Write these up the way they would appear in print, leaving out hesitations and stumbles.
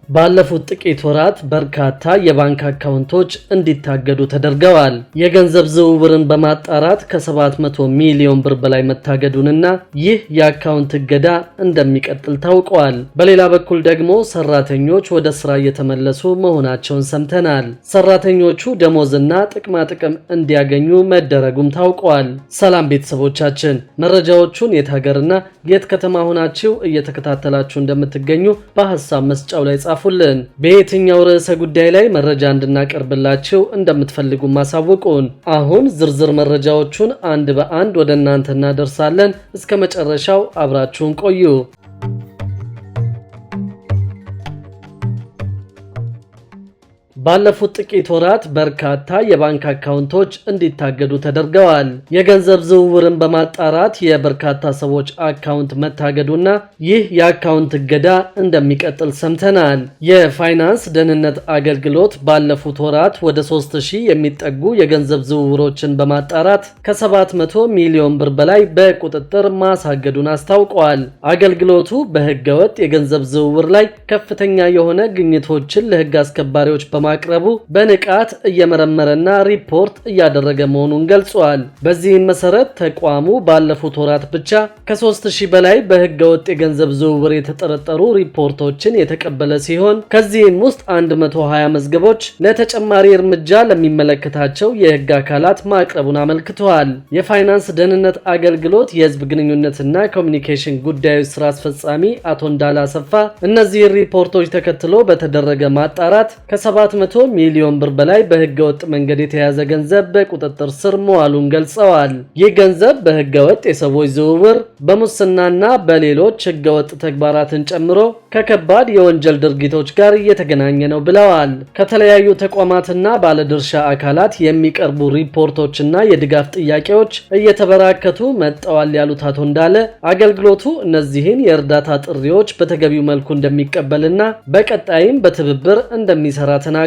ባለፉት ጥቂት ወራት በርካታ የባንክ አካውንቶች እንዲታገዱ ተደርገዋል። የገንዘብ ዝውውርን በማጣራት ከ700 ሚሊዮን ብር በላይ መታገዱንና ይህ የአካውንት እገዳ እንደሚቀጥል ታውቋል። በሌላ በኩል ደግሞ ሰራተኞች ወደ ስራ እየተመለሱ መሆናቸውን ሰምተናል። ሰራተኞቹ ደሞዝና ጥቅማ ጥቅም እንዲያገኙ መደረጉም ታውቋል። ሰላም ቤተሰቦቻችን፣ መረጃዎቹን የት ሀገርና የት ከተማ ሆናችሁ እየተከታተላችሁ እንደምትገኙ በሐሳብ መስጫው ላይ ጻፉልን። በየትኛው ርዕሰ ጉዳይ ላይ መረጃ እንድናቀርብላችሁ እንደምትፈልጉ ማሳውቁን። አሁን ዝርዝር መረጃዎቹን አንድ በአንድ ወደ እናንተ እናደርሳለን። እስከ መጨረሻው አብራችሁን ቆዩ። ባለፉት ጥቂት ወራት በርካታ የባንክ አካውንቶች እንዲታገዱ ተደርገዋል። የገንዘብ ዝውውርን በማጣራት የበርካታ ሰዎች አካውንት መታገዱና ይህ የአካውንት እገዳ እንደሚቀጥል ሰምተናል። የፋይናንስ ደህንነት አገልግሎት ባለፉት ወራት ወደ 3000 የሚጠጉ የገንዘብ ዝውውሮችን በማጣራት ከ700 ሚሊዮን ብር በላይ በቁጥጥር ማሳገዱን አስታውቋል። አገልግሎቱ በህገወጥ የገንዘብ ዝውውር ላይ ከፍተኛ የሆነ ግኝቶችን ለህግ አስከባሪዎች ቅረቡ በንቃት እየመረመረና ሪፖርት እያደረገ መሆኑን ገልጿል። በዚህም መሰረት ተቋሙ ባለፉት ወራት ብቻ ከ3000 በላይ በህገወጥ የገንዘብ ዝውውር የተጠረጠሩ ሪፖርቶችን የተቀበለ ሲሆን ከዚህም ውስጥ 120 መዝገቦች ለተጨማሪ እርምጃ ለሚመለከታቸው የህግ አካላት ማቅረቡን አመልክተዋል። የፋይናንስ ደህንነት አገልግሎት የህዝብ ግንኙነትና ኮሚኒኬሽን ጉዳዮች ስራ አስፈጻሚ አቶ እንዳለ አሰፋ እነዚህ ሪፖርቶች ተከትሎ በተደረገ ማጣራት ከ700 ሚሊዮን ብር በላይ በህገወጥ መንገድ የተያዘ ገንዘብ በቁጥጥር ስር መዋሉን ገልጸዋል። ይህ ገንዘብ በህገወጥ የሰዎች ዝውውር፣ በሙስናና በሌሎች ህገወጥ ተግባራትን ጨምሮ ከከባድ የወንጀል ድርጊቶች ጋር እየተገናኘ ነው ብለዋል። ከተለያዩ ተቋማትና ባለድርሻ አካላት የሚቀርቡ ሪፖርቶችና የድጋፍ ጥያቄዎች እየተበራከቱ መጥተዋል ያሉት አቶ እንዳለ አገልግሎቱ እነዚህን የእርዳታ ጥሪዎች በተገቢው መልኩ እንደሚቀበልና በቀጣይም በትብብር እንደሚሰራ ተናግረዋል።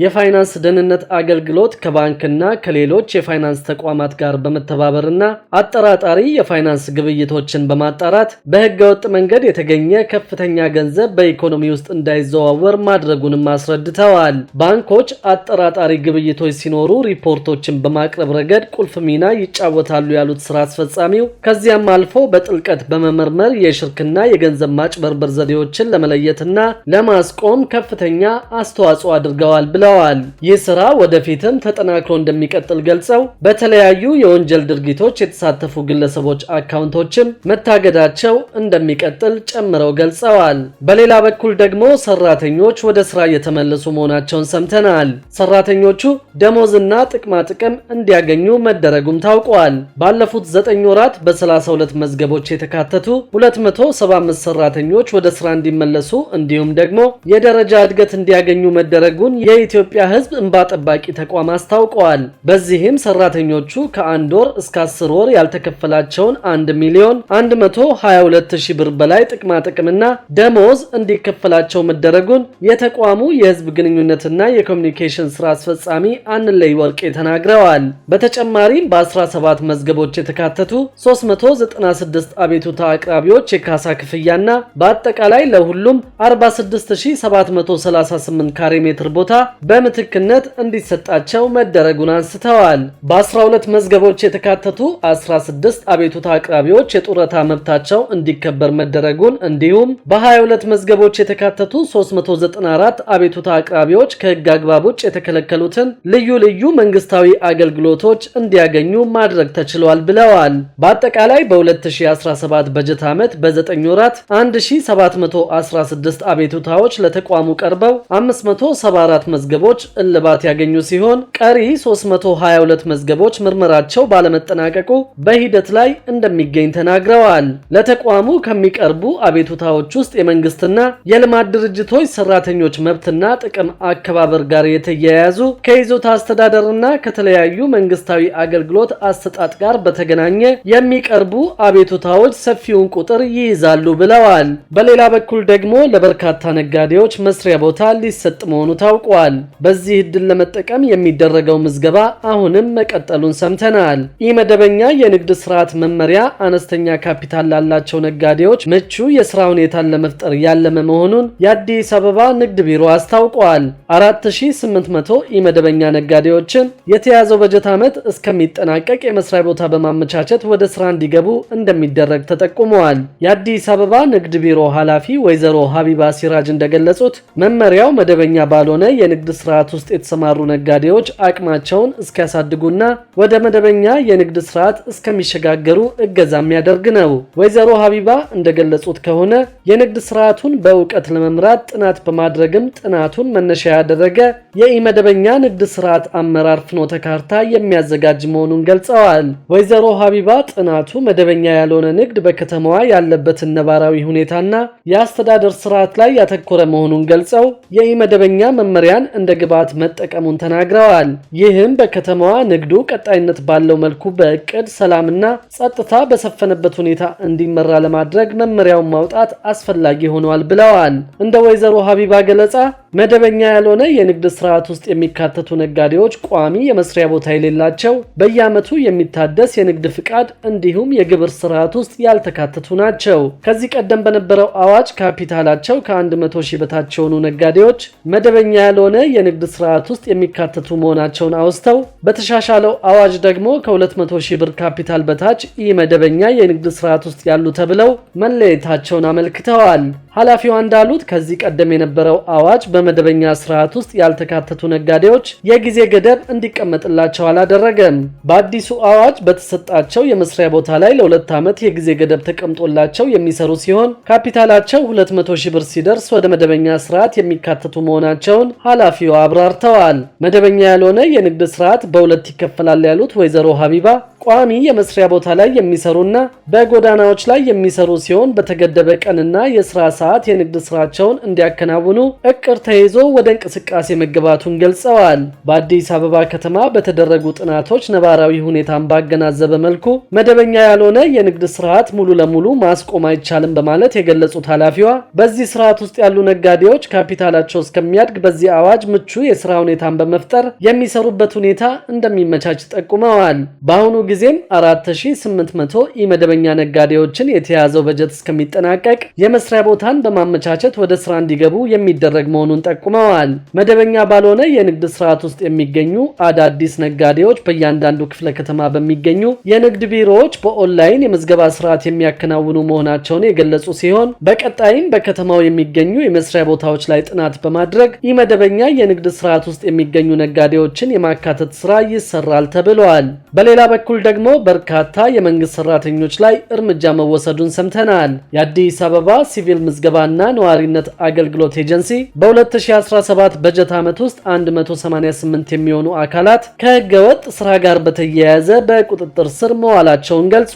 የፋይናንስ ደህንነት አገልግሎት ከባንክና ከሌሎች የፋይናንስ ተቋማት ጋር በመተባበርና አጠራጣሪ የፋይናንስ ግብይቶችን በማጣራት በህገወጥ መንገድ የተገኘ ከፍተኛ ገንዘብ በኢኮኖሚ ውስጥ እንዳይዘዋወር ማድረጉንም አስረድተዋል። ባንኮች አጠራጣሪ ግብይቶች ሲኖሩ ሪፖርቶችን በማቅረብ ረገድ ቁልፍ ሚና ይጫወታሉ ያሉት ስራ አስፈጻሚው ከዚያም አልፎ በጥልቀት በመመርመር የሽርክና የገንዘብ ማጭበርበር ዘዴዎችን ለመለየትና ለማስቆም ከፍተኛ አስተዋጽኦ አድርገዋል ብለዋል። ይህ ስራ ወደፊትም ተጠናክሮ እንደሚቀጥል ገልጸው በተለያዩ የወንጀል ድርጊቶች የተሳተፉ ግለሰቦች አካውንቶችም መታገዳቸው እንደሚቀጥል ጨምረው ገልጸዋል። በሌላ በኩል ደግሞ ሰራተኞች ወደ ስራ እየተመለሱ መሆናቸውን ሰምተናል። ሰራተኞቹ ደሞዝና ጥቅማ ጥቅም እንዲያገኙ መደረጉም ታውቋል። ባለፉት 9 ወራት በ32 መዝገቦች የተካተቱ 275 ሰራተኞች ወደ ስራ እንዲመለሱ እንዲሁም ደግሞ የደረጃ እድገት እንዲያገኙ መደረጉን የኢትዮጵያ ሕዝብ እንባ ጠባቂ ተቋም አስታውቀዋል። በዚህም ሰራተኞቹ ከ1 ወር እስከ 10 ወር ያልተከፈላቸውን 1 ሚሊዮን 122 ሺህ ብር በላይ ጥቅማ ጥቅምና ደሞዝ እንዲከፈላቸው መደረጉን የተቋሙ የሕዝብ ግንኙነትና የኮሚኒኬሽን ስራ አስፈጻሚ አንለይ ወርቄ ተናግረዋል። በተጨማሪም በ17 መዝገቦች የተካተቱ 396 አቤቱታ አቅራቢዎች የካሳ ክፍያና በአጠቃላይ ለሁሉም 46738 ካሬ ሜትር ቦታ በምትክነት እንዲሰጣቸው መደረጉን አንስተዋል። በ12 መዝገቦች የተካተቱ 16 አቤቱታ አቅራቢዎች የጡረታ መብታቸው እንዲከበር መደረጉን እንዲሁም በ22 መዝገቦች የተካተቱ 394 አቤቱታ አቅራቢዎች ከህግ አግባብ ውጭ የተከለከሉትን ልዩ ልዩ መንግስታዊ አገልግሎቶች እንዲያገኙ ማድረግ ተችሏል ብለዋል። በአጠቃላይ በ2017 በጀት ዓመት በ9 ወራት 1716 አቤቱታዎች ለተቋሙ ቀርበው 574 መዝገቦች እልባት ያገኙ ሲሆን ቀሪ 322 መዝገቦች ምርመራቸው ባለመጠናቀቁ በሂደት ላይ እንደሚገኝ ተናግረዋል። ለተቋሙ ከሚቀርቡ አቤቱታዎች ውስጥ የመንግስትና የልማት ድርጅቶች ሰራተኞች መብትና ጥቅም አከባበር ጋር የተያያዙ ከይዞታ አስተዳደርና ከተለያዩ መንግስታዊ አገልግሎት አሰጣጥ ጋር በተገናኘ የሚቀርቡ አቤቱታዎች ሰፊውን ቁጥር ይይዛሉ ብለዋል። በሌላ በኩል ደግሞ ለበርካታ ነጋዴዎች መስሪያ ቦታ ሊሰጥ መሆኑ ታውቋል። በዚህ ዕድል ለመጠቀም የሚደረገው ምዝገባ አሁንም መቀጠሉን ሰምተናል። ኢመደበኛ የንግድ ስርዓት መመሪያ አነስተኛ ካፒታል ላላቸው ነጋዴዎች ምቹ የስራ ሁኔታን ለመፍጠር ያለመ መሆኑን የአዲስ አበባ ንግድ ቢሮ አስታውቋል። 4800 ኢመደበኛ ነጋዴዎችን የተያዘው በጀት ዓመት እስከሚጠናቀቅ የመስሪያ ቦታ በማመቻቸት ወደ ስራ እንዲገቡ እንደሚደረግ ተጠቁመዋል። የአዲስ አበባ ንግድ ቢሮ ኃላፊ ወይዘሮ ሀቢባ ሲራጅ እንደገለጹት መመሪያው መደበኛ ባልሆነ የንግድ ስርዓት ውስጥ የተሰማሩ ነጋዴዎች አቅማቸውን እስኪያሳድጉና ወደ መደበኛ የንግድ ስርዓት እስከሚሸጋገሩ እገዛ የሚያደርግ ነው። ወይዘሮ ሀቢባ እንደገለጹት ከሆነ የንግድ ስርዓቱን በእውቀት ለመምራት ጥናት በማድረግም ጥናቱን መነሻ ያደረገ የኢመደበኛ ንግድ ስርዓት አመራር ፍኖተ ካርታ የሚያዘጋጅ መሆኑን ገልጸዋል። ወይዘሮ ሀቢባ ጥናቱ መደበኛ ያልሆነ ንግድ በከተማዋ ያለበትን ነባራዊ ሁኔታና የአስተዳደር ስርዓት ላይ ያተኮረ መሆኑን ገልጸው የኢመደበኛ መመሪያን እንደ ግብዓት መጠቀሙን ተናግረዋል። ይህም በከተማዋ ንግዱ ቀጣይነት ባለው መልኩ በእቅድ ሰላምና ጸጥታ በሰፈነበት ሁኔታ እንዲመራ ለማድረግ መመሪያውን ማውጣት አስፈላጊ ሆኗል ብለዋል። እንደ ወይዘሮ ሀቢባ ገለጻ መደበኛ ያልሆነ የንግድ ስርዓት ውስጥ የሚካተቱ ነጋዴዎች ቋሚ የመስሪያ ቦታ የሌላቸው፣ በየዓመቱ የሚታደስ የንግድ ፍቃድ እንዲሁም የግብር ስርዓት ውስጥ ያልተካተቱ ናቸው። ከዚህ ቀደም በነበረው አዋጅ ካፒታላቸው ከ100 ሺህ በታች የሆኑ ነጋዴዎች መደበኛ ያልሆነ የንግድ ስርዓት ውስጥ የሚካተቱ መሆናቸውን አውስተው በተሻሻለው አዋጅ ደግሞ ከ200 ሺህ ብር ካፒታል በታች ኢመደበኛ የንግድ ስርዓት ውስጥ ያሉ ተብለው መለየታቸውን አመልክተዋል። ኃላፊዋ እንዳሉት ከዚህ ቀደም የነበረው አዋጅ በመደበኛ ስርዓት ውስጥ ያልተካተቱ ነጋዴዎች የጊዜ ገደብ እንዲቀመጥላቸው አላደረገም። በአዲሱ አዋጅ በተሰጣቸው የመስሪያ ቦታ ላይ ለ2 ዓመት የጊዜ ገደብ ተቀምጦላቸው የሚሰሩ ሲሆን ካፒታላቸው 200 ሺህ ብር ሲደርስ ወደ መደበኛ ስርዓት የሚካተቱ መሆናቸውን ኃላፊዋ አብራርተዋል። መደበኛ ያልሆነ የንግድ ስርዓት በሁለት ይከፈላል ያሉት ወይዘሮ ሀቢባ ቋሚ የመስሪያ ቦታ ላይ የሚሰሩና በጎዳናዎች ላይ የሚሰሩ ሲሆን በተገደበ ቀንና የስራ ሰዓት የንግድ ስራቸውን እንዲያከናውኑ እቅድ ተይዞ ወደ እንቅስቃሴ መገባቱን ገልጸዋል። በአዲስ አበባ ከተማ በተደረጉ ጥናቶች ነባራዊ ሁኔታን ባገናዘበ መልኩ መደበኛ ያልሆነ የንግድ ስርዓት ሙሉ ለሙሉ ማስቆም አይቻልም በማለት የገለጹት ኃላፊዋ በዚህ ስርዓት ውስጥ ያሉ ነጋዴዎች ካፒታላቸው እስከሚያድግ በዚህ አዋጅ ምቹ የስራ ሁኔታን በመፍጠር የሚሰሩበት ሁኔታ እንደሚመቻች ጠቁመዋል። በአሁኑ ጊዜም 4800 ኢመደበኛ ነጋዴዎችን የተያዘው በጀት እስከሚጠናቀቅ የመስሪያ ቦታን በማመቻቸት ወደ ስራ እንዲገቡ የሚደረግ መሆኑን ጠቁመዋል። መደበኛ ባልሆነ የንግድ ስርዓት ውስጥ የሚገኙ አዳዲስ ነጋዴዎች በእያንዳንዱ ክፍለ ከተማ በሚገኙ የንግድ ቢሮዎች በኦንላይን የምዝገባ ስርዓት የሚያከናውኑ መሆናቸውን የገለጹ ሲሆን በቀጣይም በከተማው የሚገኙ የመስሪያ ቦታዎች ላይ ጥናት በማድረግ ኢመደበኛ የንግድ ስርዓት ውስጥ የሚገኙ ነጋዴዎችን የማካተት ስራ ይሰራል ተብሏል። በሌላ በኩል ደግሞ በርካታ የመንግስት ሰራተኞች ላይ እርምጃ መወሰዱን ሰምተናል። የአዲስ አበባ ሲቪል ምዝገባና ነዋሪነት አገልግሎት ኤጀንሲ በ2017 በጀት ዓመት ውስጥ 188 የሚሆኑ አካላት ከህገወጥ ስራ ጋር በተያያዘ በቁጥጥር ስር መዋላቸውን ገልጿል።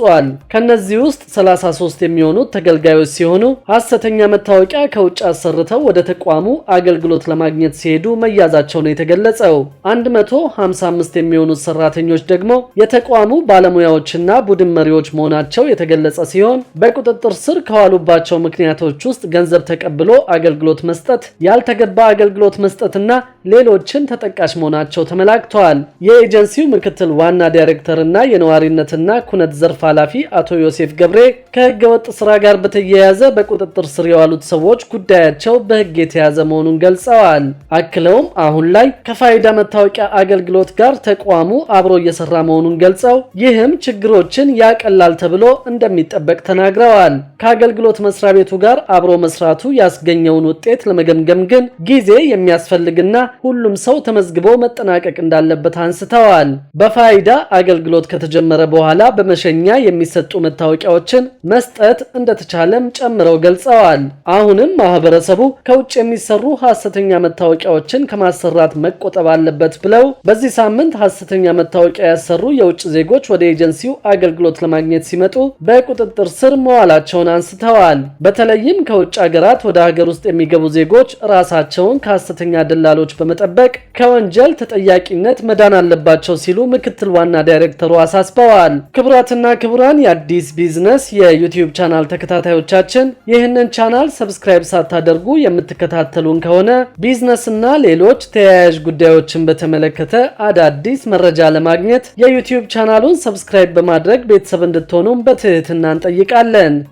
ከነዚህ ውስጥ 33 የሚሆኑት ተገልጋዮች ሲሆኑ ሐሰተኛ መታወቂያ ከውጭ አሰርተው ወደ ተቋሙ አገልግሎት ለማግኘት ሲሄዱ መያዛቸው ነው የተገለጸው። 155 የሚሆኑት ሰራተኞች ደግሞ የተቋሙ ባለሙያዎችና ቡድን መሪዎች መሆናቸው የተገለጸ ሲሆን በቁጥጥር ስር ከዋሉባቸው ምክንያቶች ውስጥ ገንዘብ ተቀብሎ አገልግሎት መስጠት፣ ያልተገባ አገልግሎት መስጠትና ሌሎችን ተጠቃሽ መሆናቸው ተመላክተዋል። የኤጀንሲው ምክትል ዋና ዳይሬክተርና የነዋሪነትና ኩነት ዘርፍ ኃላፊ አቶ ዮሴፍ ገብሬ ከህገወጥ ስራ ጋር በተያያዘ በቁጥጥር ስር የዋሉት ሰዎች ጉዳያቸው በህግ የተያዘ መሆኑን ገልጸዋል። አክለውም አሁን ላይ ከፋይዳ መታወቂያ አገልግሎት ጋር ተቋሙ አብሮ እየሰራ መሆኑን ገልጸው ይህም ችግሮችን ያቀላል ተብሎ እንደሚጠበቅ ተናግረዋል። ከአገልግሎት መስሪያ ቤቱ ጋር አብሮ መስራቱ ያስገኘውን ውጤት ለመገምገም ግን ጊዜ የሚያስፈልግና ሁሉም ሰው ተመዝግቦ መጠናቀቅ እንዳለበት አንስተዋል። በፋይዳ አገልግሎት ከተጀመረ በኋላ በመሸኛ የሚሰጡ መታወቂያዎችን መስጠት እንደተቻለም ጨምረው ገልጸዋል። አሁንም ማህበረሰቡ ከውጭ የሚሰሩ ሐሰተኛ መታወቂያዎችን ከማሰራት መቆጠብ አለበት ብለው በዚህ ሳምንት ሐሰተኛ መታወቂያ ያሰሩ የውጭ ዜጎች ዜጎች ወደ ኤጀንሲው አገልግሎት ለማግኘት ሲመጡ በቁጥጥር ስር መዋላቸውን አንስተዋል። በተለይም ከውጭ ሀገራት ወደ ሀገር ውስጥ የሚገቡ ዜጎች ራሳቸውን ከሐሰተኛ ደላሎች በመጠበቅ ከወንጀል ተጠያቂነት መዳን አለባቸው ሲሉ ምክትል ዋና ዳይሬክተሩ አሳስበዋል። ክቡራትና ክቡራን የአዲስ ቢዝነስ የዩቲዩብ ቻናል ተከታታዮቻችን ይህንን ቻናል ሰብስክራይብ ሳታደርጉ የምትከታተሉን ከሆነ ቢዝነስና ሌሎች ተያያዥ ጉዳዮችን በተመለከተ አዳዲስ መረጃ ለማግኘት የዩቲዩብ ቻናሉን ሰብስክራይብ በማድረግ ቤተሰብ እንድትሆኑም በትህትና እንጠይቃለን።